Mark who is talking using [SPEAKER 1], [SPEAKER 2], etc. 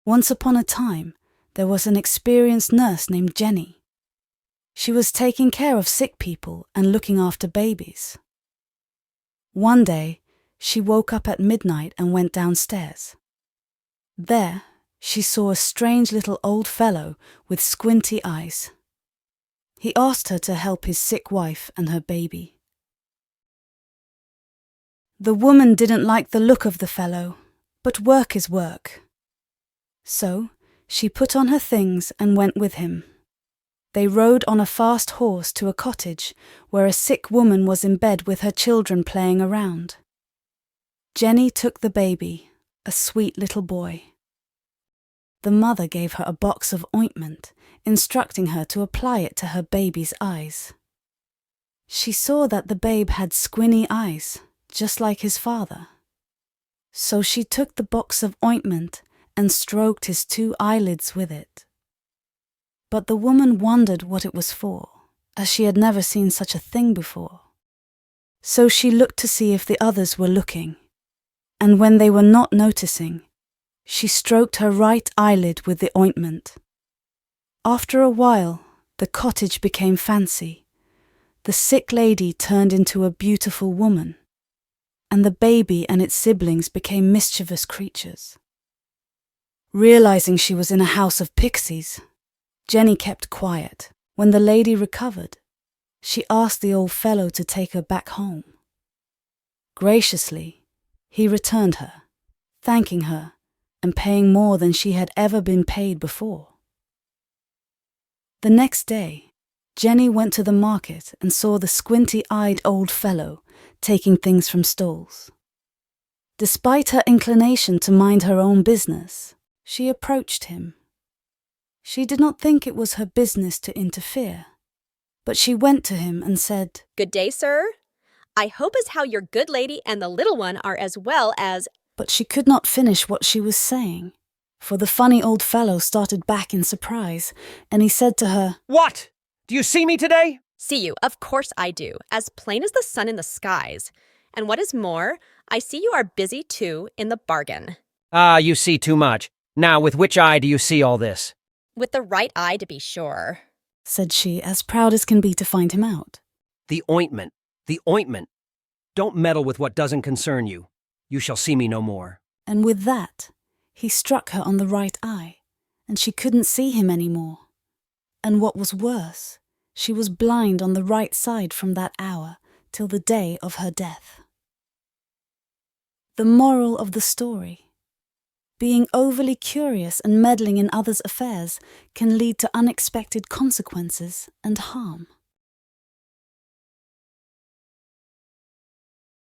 [SPEAKER 1] Once upon a time, there was an experienced nurse named Jenny. She was taking care of sick people and looking after babies. One day, she woke up at midnight and went downstairs. There, she saw a strange little old fellow with squinty eyes. He asked her to help his sick wife and her baby. The woman didn't like the look of the fellow, but work is work. So, she put on her things and went with him. They rode on a fast horse to a cottage where a sick woman was in bed with her children playing around. Jenny took the baby, a sweet little boy. The mother gave her a box of ointment, instructing her to apply it to her baby's eyes. She saw that the babe had squinty eyes, just like his father. So she took the box of ointment and stroked his 2 eyelids with it. But the woman wondered what it was for, as she had never seen such a thing before. So she looked to see if the others were looking, and when they were not noticing, she stroked her right eyelid with the ointment. After a while, the cottage became fancy. The sick lady turned into a beautiful woman, and the baby and its siblings became mischievous creatures. Realizing she was in a house of pixies, Jenny kept quiet. When the lady recovered, she asked the old fellow to take her back home. Graciously, he returned her, thanking her and paying more than she had ever been paid before. The next day, Jenny went to the market and saw the squinty-eyed old fellow taking things from stalls. Despite her inclination to mind her own business, she approached him. She did not think it was her business to interfere, but she went to him and said,
[SPEAKER 2] "Good day, sir. I hope as how your good lady and the little one are as well as—"
[SPEAKER 1] But she could not finish what she was saying, for the funny old fellow started back in surprise, and he said to her,
[SPEAKER 3] "What? Do you see me today?"
[SPEAKER 2] "See you, of course I do, as plain as the sun in the skies. And what is more, I see you are busy too in the bargain."
[SPEAKER 3] "Ah, you see too much. Now, with which eye do you see all this?"
[SPEAKER 2] "With the right eye, to be sure,"
[SPEAKER 1] said she, as proud as can be to find him out.
[SPEAKER 3] The ointment. The ointment. Don't meddle with what doesn't concern you. You shall see me no more."
[SPEAKER 1] And with that, he struck her on the right eye, and she couldn't see him any more. And what was worse, she was blind on the right side from that hour till the day of her death. The moral of the story: being overly curious and meddling in others' affairs can lead to unexpected consequences and harm.